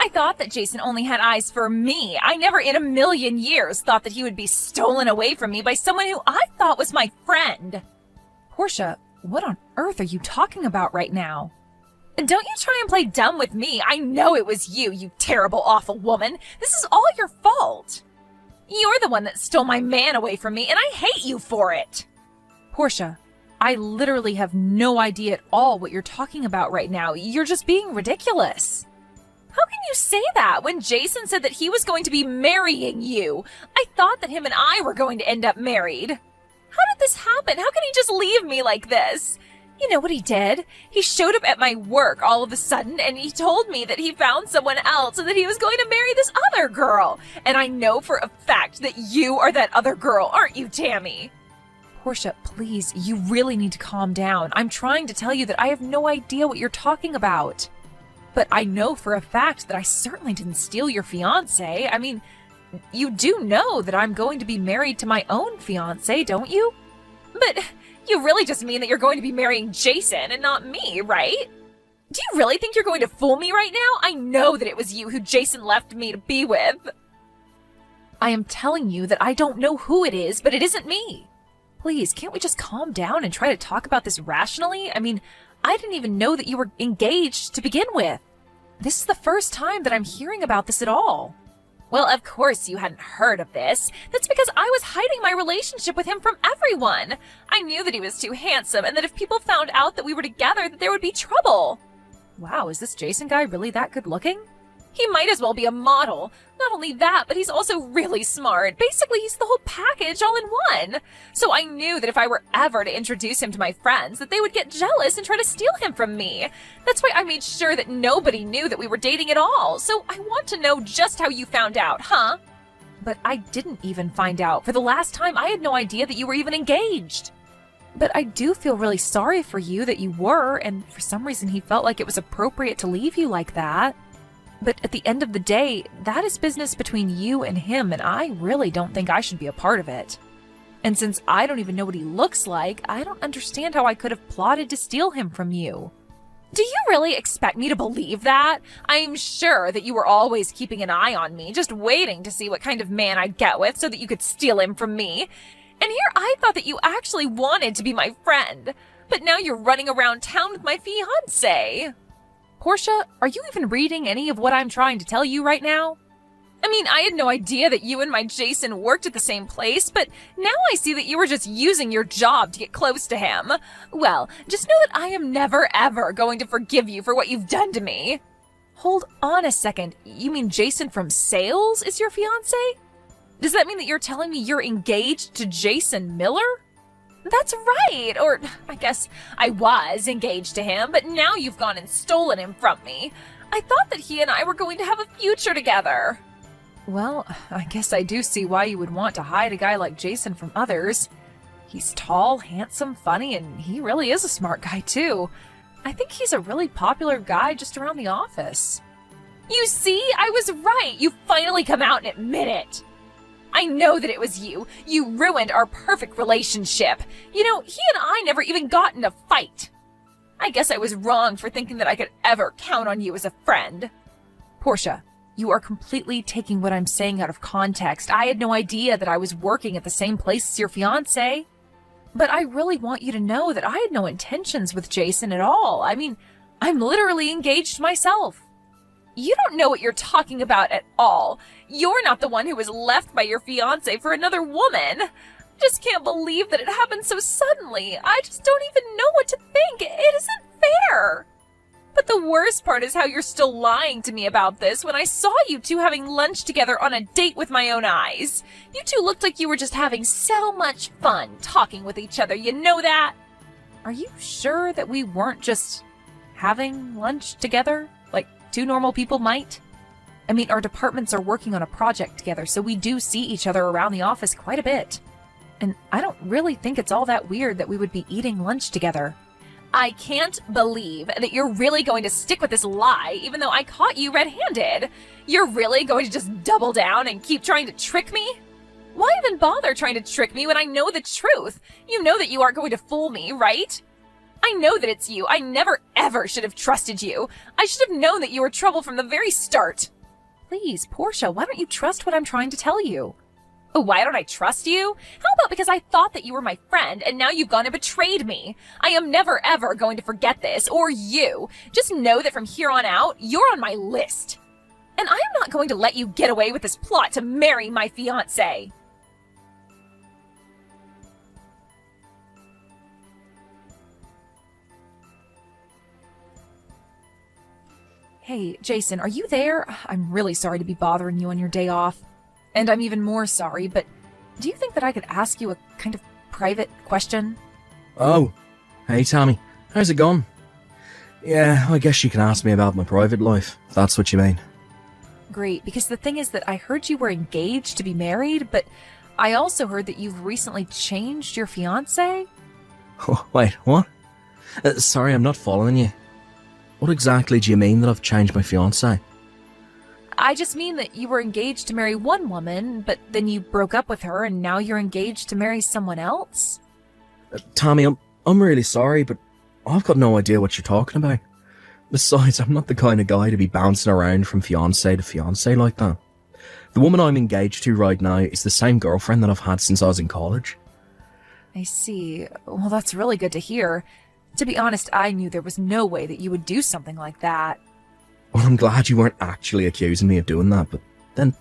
I thought that Jason only had eyes for me. I never in a million years thought that he would be stolen away from me by someone who I thought was my friend. Portia, what on earth are you talking about right now? Don't you try and play dumb with me. I know it was you, you terrible, awful woman. This is all your fault. You're the one that stole my man away from me, and I hate you for it. Portia, I literally have no idea at all what you're talking about right now. You're just being ridiculous. How can you say that when Jason said that he was going to be marrying you? I thought that him and I were going to end up married. How did this happen? How can he just leave me like this? You know what he did? He showed up at my work all of a sudden and he told me that he found someone else and that he was going to marry this other girl. And I know for a fact that you are that other girl, aren't you, Tammy? Portia, please, you really need to calm down. I'm trying to tell you that I have no idea what you're talking about. But I know for a fact that I certainly didn't steal your fiancé. I mean, you do know that I'm going to be married to my own fiancé, don't you? But you really just mean that you're going to be marrying Jason and not me, right? Do you really think you're going to fool me right now? I know that it was you who Jason left me to be with. I am telling you that I don't know who it is, but it isn't me. Please, can't we just calm down and try to talk about this rationally? I mean, I didn't even know that you were engaged to begin with. This is the first time that I'm hearing about this at all. Well, of course you hadn't heard of this. That's because I was hiding my relationship with him from everyone. I knew that he was too handsome and that if people found out that we were together, that there would be trouble. Wow, is this Jason guy really that good looking? He might as well be a model. Not only that, but he's also really smart. Basically, he's the whole package all in one. So I knew that if I were ever to introduce him to my friends, that they would get jealous and try to steal him from me. That's why I made sure that nobody knew that we were dating at all. So I want to know just how you found out, huh? But I didn't even find out. For the last time, I had no idea that you were even engaged. But I do feel really sorry for you that you were, and for some reason he felt like it was appropriate to leave you like that. But at the end of the day, that is business between you and him, and I really don't think I should be a part of it. And since I don't even know what he looks like, I don't understand how I could have plotted to steal him from you. Do you really expect me to believe that? I'm sure that you were always keeping an eye on me, just waiting to see what kind of man I'd get with so that you could steal him from me. And here I thought that you actually wanted to be my friend, but now you're running around town with my fiancé. Portia, are you even reading any of what I'm trying to tell you right now? I mean, I had no idea that you and my Jason worked at the same place, but now I see that you were just using your job to get close to him. Well, just know that I am never ever going to forgive you for what you've done to me. Hold on a second. You mean Jason from sales is your fiancé? Does that mean that you're telling me you're engaged to Jason Miller? That's right, or I guess I was engaged to him, but now you've gone and stolen him from me. I thought that he and I were going to have a future together. Well, I guess I do see why you would want to hide a guy like Jason from others. He's tall, handsome, funny, and he really is a smart guy too. I think he's a really popular guy just around the office. You see, I was right. You finally come out and admit it. I know that it was you. You ruined our perfect relationship. You know, he and I never even got in a fight. I guess I was wrong for thinking that I could ever count on you as a friend. Portia, you are completely taking what I'm saying out of context. I had no idea that I was working at the same place as your fiancé. But I really want you to know that I had no intentions with Jason at all. I mean, I'm literally engaged myself. You don't know what you're talking about at all. You're not the one who was left by your fiancé for another woman. I just can't believe that it happened so suddenly. I just don't even know what to think. It isn't fair. But the worst part is how you're still lying to me about this when I saw you two having lunch together on a date with my own eyes. You two looked like you were just having so much fun talking with each other. You know that? Are you sure that we weren't just having lunch together? Like two normal people might? I mean, our departments are working on a project together, so we do see each other around the office quite a bit. And I don't really think it's all that weird that we would be eating lunch together. I can't believe that you're really going to stick with this lie, even though I caught you red-handed. You're really going to just double down and keep trying to trick me? Why even bother trying to trick me when I know the truth? You know that you aren't going to fool me, right? I know that it's you. I never ever should have trusted you. I should have known that you were trouble from the very start. Please, Portia, why don't you trust what I'm trying to tell you? Oh, why don't I trust you? How about because I thought that you were my friend and now you've gone and betrayed me? I am never ever going to forget this, or you. Just know that from here on out, you're on my list. And I am not going to let you get away with this plot to marry my fiancé. Hey, Jason, are you there? I'm really sorry to be bothering you on your day off. And I'm even more sorry, but do you think that I could ask you a kind of private question? Oh, hey Tommy, how's it going? Yeah, I guess you can ask me about my private life, if that's what you mean. Great, because the thing is that I heard you were engaged to be married, but I also heard that you've recently changed your fiancé? Oh, wait, what? Sorry, I'm not following you. What exactly do you mean that I've changed my fiancé? I just mean that you were engaged to marry one woman, but then you broke up with her and now you're engaged to marry someone else? Tommy, I'm really sorry, but I've got no idea what you're talking about. Besides, I'm not the kind of guy to be bouncing around from fiancé to fiancé like that. The woman I'm engaged to right now is the same girlfriend that I've had since I was in college. I see. Well, that's really good to hear. To be honest, I knew there was no way that you would do something like that. Well, I'm glad you weren't actually accusing me of doing that, but then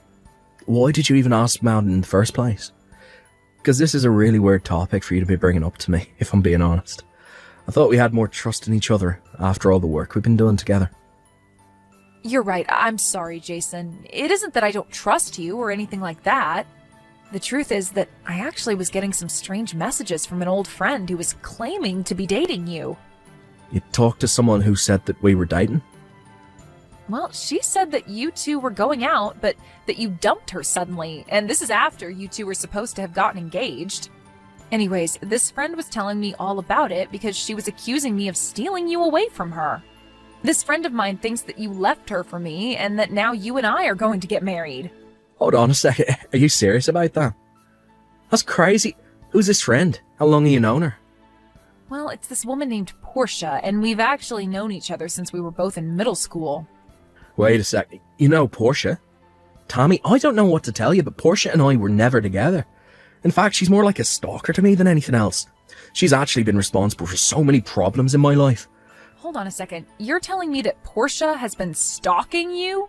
why did you even ask about it in the first place? Because this is a really weird topic for you to be bringing up to me, if I'm being honest. I thought we had more trust in each other after all the work we've been doing together. You're right. I'm sorry, Jason. It isn't that I don't trust you or anything like that. The truth is that I actually was getting some strange messages from an old friend who was claiming to be dating you. You talked to someone who said that we were dating? Well, she said that you two were going out, but that you dumped her suddenly, and this is after you two were supposed to have gotten engaged. Anyways, this friend was telling me all about it because she was accusing me of stealing you away from her. This friend of mine thinks that you left her for me and that now you and I are going to get married. Hold on a second, are you serious about that? That's crazy. Who's this friend? How long have you known her? Well, it's this woman named Portia, and we've actually known each other since we were both in middle school. Wait a second, you know Portia? Tommy, I don't know what to tell you, but Portia and I were never together. In fact, she's more like a stalker to me than anything else. She's actually been responsible for so many problems in my life. Hold on a second, you're telling me that Portia has been stalking you?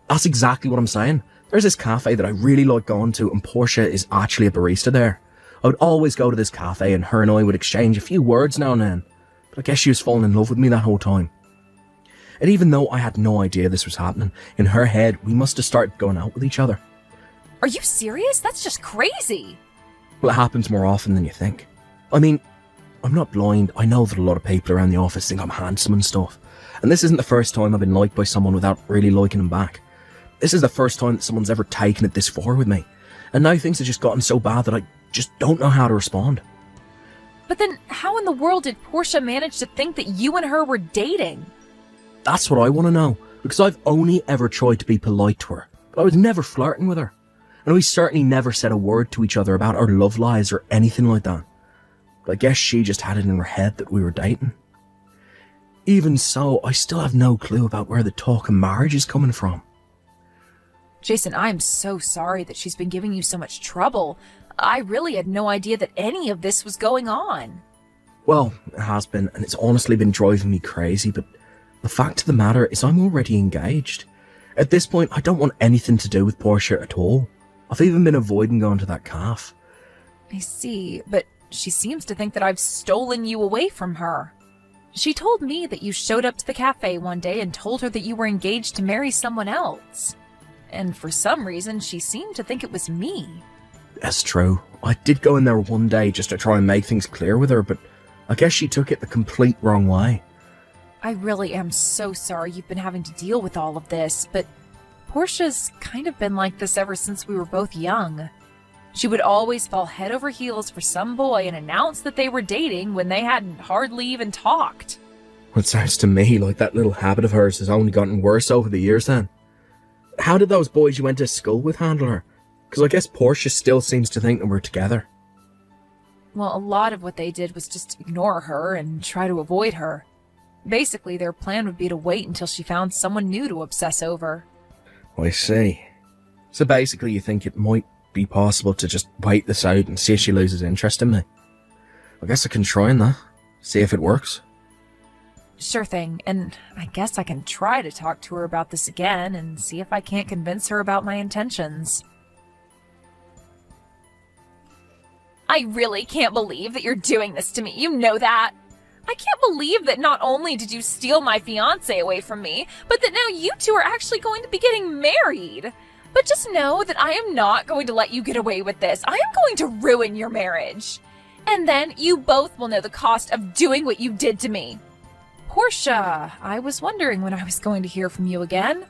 That's exactly what I'm saying. There's this cafe that I really like going to, and Portia is actually a barista there. I would always go to this cafe and her and I would exchange a few words now and then. But I guess she was falling in love with me that whole time. And even though I had no idea this was happening, in her head, we must have started going out with each other. Are you serious? That's just crazy. Well, it happens more often than you think. I mean, I'm not blind. I know that a lot of people around the office think I'm handsome and stuff. And this isn't the first time I've been liked by someone without really liking them back. This is the first time that someone's ever taken it this far with me. And now things have just gotten so bad that I just don't know how to respond. But then how in the world did Portia manage to think that you and her were dating? That's what I want to know, because I've only ever tried to be polite to her, but I was never flirting with her. And we certainly never said a word to each other about our love lives or anything like that. But I guess she just had it in her head that we were dating. Even so, I still have no clue about where the talk of marriage is coming from. Jason, I'm so sorry that she's been giving you so much trouble. I really had no idea that any of this was going on. Well, it has been, and it's honestly been driving me crazy, but the fact of the matter is I'm already engaged. At this point, I don't want anything to do with Portia at all. I've even been avoiding going to that cafe. I see, but she seems to think that I've stolen you away from her. She told me that you showed up to the cafe one day and told her that you were engaged to marry someone else. And for some reason, she seemed to think it was me. That's true. I did go in there one day just to try and make things clear with her, but I guess she took it the complete wrong way. I really am so sorry you've been having to deal with all of this, but Portia's kind of been like this ever since we were both young. She would always fall head over heels for some boy and announce that they were dating when they hadn't hardly even talked. Well, it sounds to me like that little habit of hers has only gotten worse over the years then. How did those boys you went to school with handle her? Because I guess Portia still seems to think that we're together. Well, a lot of what they did was just ignore her and try to avoid her. Basically, their plan would be to wait until she found someone new to obsess over. I see. So basically you think it might be possible to just wait this out and see if she loses interest in me? I guess I can try on that. See if it works. Sure thing, and I guess I can try to talk to her about this again and see if I can't convince her about my intentions. I really can't believe that you're doing this to me. You know that. I can't believe that not only did you steal my fiancé away from me, but that now you two are actually going to be getting married. But just know that I am not going to let you get away with this. I am going to ruin your marriage. And then you both will know the cost of doing what you did to me. Portia, I was wondering when I was going to hear from you again.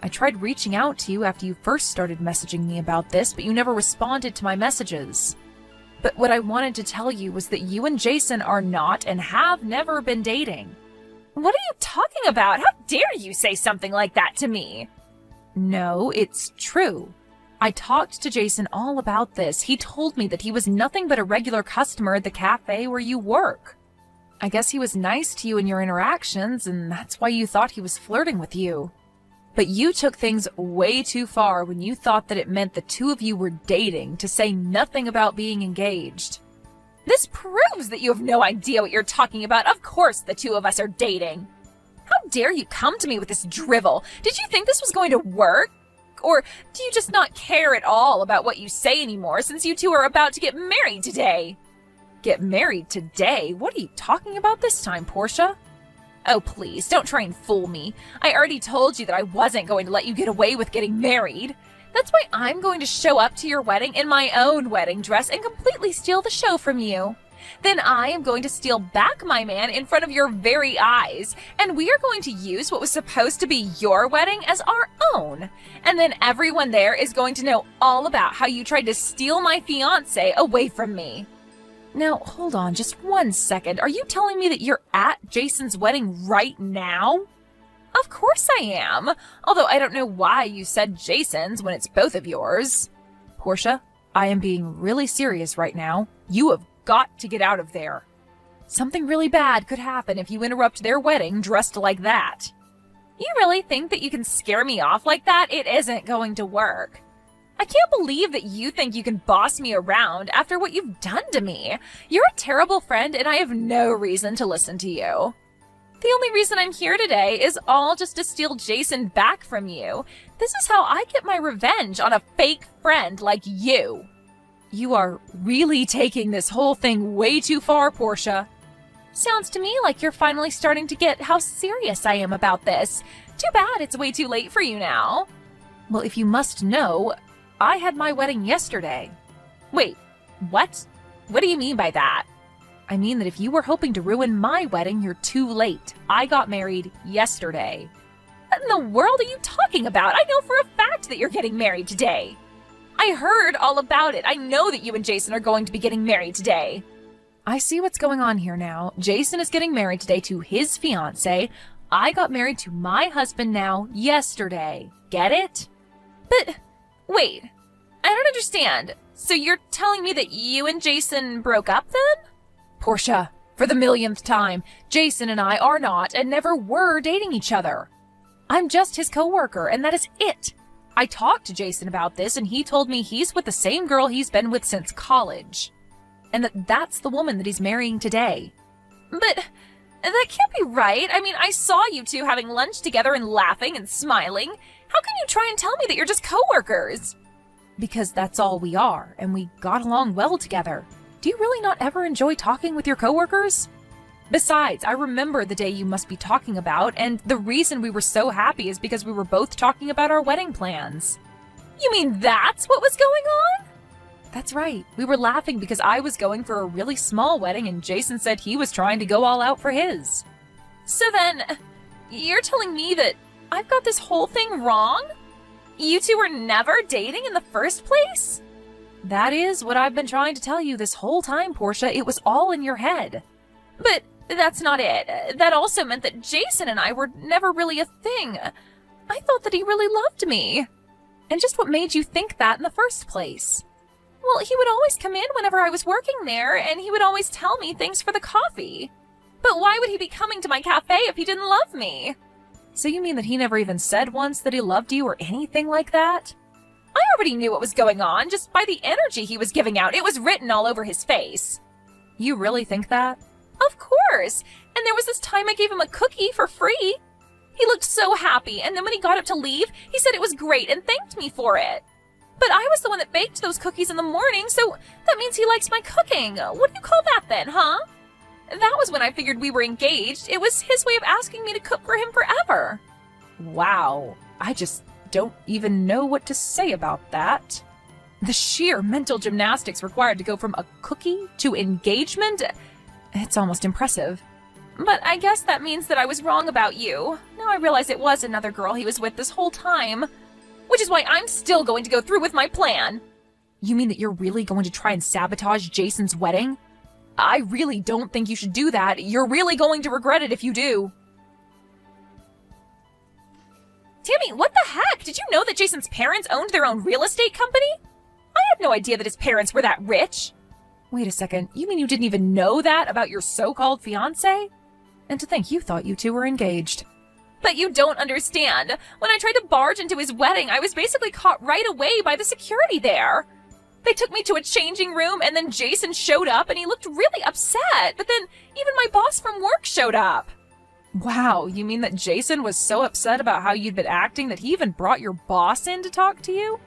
I tried reaching out to you after you first started messaging me about this, but you never responded to my messages. But what I wanted to tell you was that you and Jason are not and have never been dating. What are you talking about? How dare you say something like that to me? No, it's true. I talked to Jason all about this. He told me that he was nothing but a regular customer at the cafe where you work. I guess he was nice to you in your interactions, and that's why you thought he was flirting with you. But you took things way too far when you thought that it meant the two of you were dating, to say nothing about being engaged. This proves that you have no idea what you're talking about. Of course the two of us are dating. How dare you come to me with this drivel? Did you think this was going to work? Or do you just not care at all about what you say anymore since you two are about to get married today? Get married today? What are you talking about this time, Portia? Oh, please, don't try and fool me. I already told you that I wasn't going to let you get away with getting married. That's why I'm going to show up to your wedding in my own wedding dress and completely steal the show from you. Then I am going to steal back my man in front of your very eyes, and we are going to use what was supposed to be your wedding as our own. And then everyone there is going to know all about how you tried to steal my fiancé away from me. Now, hold on just 1 second. Are you telling me that you're at Jason's wedding right now? Of course I am. Although I don't know why you said Jason's when it's both of yours. Portia, I am being really serious right now. You have got to get out of there. Something really bad could happen if you interrupt their wedding dressed like that. You really think that you can scare me off like that? It isn't going to work. I can't believe that you think you can boss me around after what you've done to me. You're a terrible friend, and I have no reason to listen to you. The only reason I'm here today is all just to steal Jason back from you. This is how I get my revenge on a fake friend like you. You are really taking this whole thing way too far, Portia. Sounds to me like you're finally starting to get how serious I am about this. Too bad it's way too late for you now. Well, if you must know, I had my wedding yesterday. Wait, what? What do you mean by that? I mean that if you were hoping to ruin my wedding, you're too late. I got married yesterday. What in the world are you talking about? I know for a fact that you're getting married today. I heard all about it. I know that you and Jason are going to be getting married today. I see what's going on here now. Jason is getting married today to his fiancé. I got married to my husband now yesterday. Get it? But wait, I don't understand. So you're telling me that you and Jason broke up then? Portia, for the millionth time, Jason and I are not and never were dating each other. I'm just his coworker, and that is it. I talked to Jason about this, and he told me he's with the same girl he's been with since college, and that's the woman that he's marrying today. But that can't be right. I mean, I saw you two having lunch together and laughing and smiling. How can you try and tell me that you're just coworkers? Because that's all we are, and we got along well together. Do you really not ever enjoy talking with your coworkers? Besides, I remember the day you must be talking about, and the reason we were so happy is because we were both talking about our wedding plans. You mean that's what was going on? That's right. We were laughing because I was going for a really small wedding, and Jason said he was trying to go all out for his. So then, you're telling me that I've got this whole thing wrong? You two were never dating in the first place? That is what I've been trying to tell you this whole time, Portia. It was all in your head. But that's not it. That also meant that Jason and I were never really a thing. I thought that he really loved me. And just what made you think that in the first place? Well, he would always come in whenever I was working there, and he would always tell me thanks for the coffee. But why would he be coming to my cafe if he didn't love me? So you mean that he never even said once that he loved you or anything like that? I already knew what was going on, just by the energy he was giving out. It was written all over his face. You really think that? Of course! And there was this time I gave him a cookie for free. He looked so happy, and then when he got up to leave, he said it was great and thanked me for it. But I was the one that baked those cookies in the morning, so that means he likes my cooking. What do you call that then, huh? That was when I figured we were engaged. It was his way of asking me to cook for him forever. Wow, I just don't even know what to say about that. The sheer mental gymnastics required to go from a cookie to engagement, it's almost impressive. But I guess that means that I was wrong about you. Now I realize it was another girl he was with this whole time. Which is why I'm still going to go through with my plan. You mean that you're really going to try and sabotage Jason's wedding? I really don't think you should do that. You're really going to regret it if you do. Tammy, what the heck? Did you know that Jason's parents owned their own real estate company? I had no idea that his parents were that rich. Wait a second, you mean you didn't even know that about your so-called fiancé? And to think you thought you two were engaged. But you don't understand. When I tried to barge into his wedding, I was basically caught right away by the security there. They took me to a changing room, and then Jason showed up, and he looked really upset. But then even my boss from work showed up. Wow, you mean that Jason was so upset about how you'd been acting that he even brought your boss in to talk to you?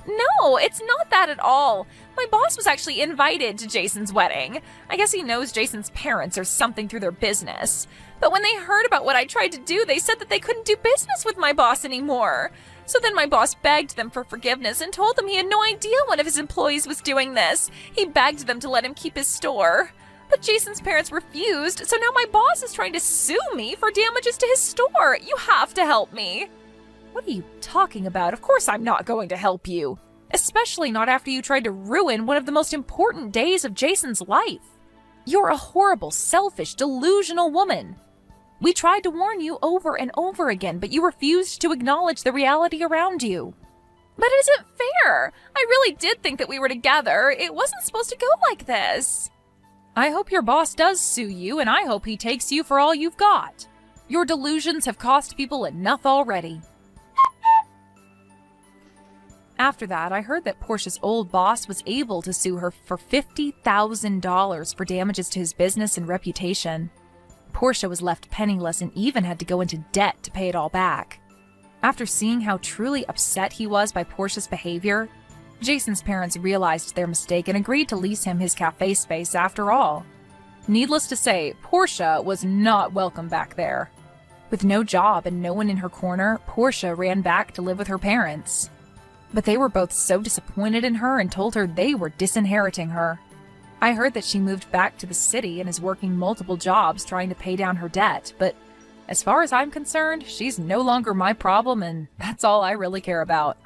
No, it's not that at all. My boss was actually invited to Jason's wedding. I guess he knows Jason's parents or something through their business. But when they heard about what I tried to do, they said that they couldn't do business with my boss anymore. So then my boss begged them for forgiveness and told them he had no idea one of his employees was doing this. He begged them to let him keep his store. But Jason's parents refused, so now my boss is trying to sue me for damages to his store. You have to help me. What are you talking about? Of course I'm not going to help you. Especially not after you tried to ruin one of the most important days of Jason's life. You're a horrible, selfish, delusional woman. We tried to warn you over and over again, but you refused to acknowledge the reality around you. But it isn't fair. I really did think that we were together. It wasn't supposed to go like this. I hope your boss does sue you, and I hope he takes you for all you've got. Your delusions have cost people enough already. After that, I heard that Portia's old boss was able to sue her for $50,000 for damages to his business and reputation. Portia was left penniless and even had to go into debt to pay it all back. After seeing how truly upset he was by Portia's behavior, Jason's parents realized their mistake and agreed to lease him his cafe space after all. Needless to say, Portia was not welcome back there. With no job and no one in her corner, Portia ran back to live with her parents. But they were both so disappointed in her and told her they were disinheriting her. I heard that she moved back to the city and is working multiple jobs trying to pay down her debt, but as far as I'm concerned, she's no longer my problem and that's all I really care about.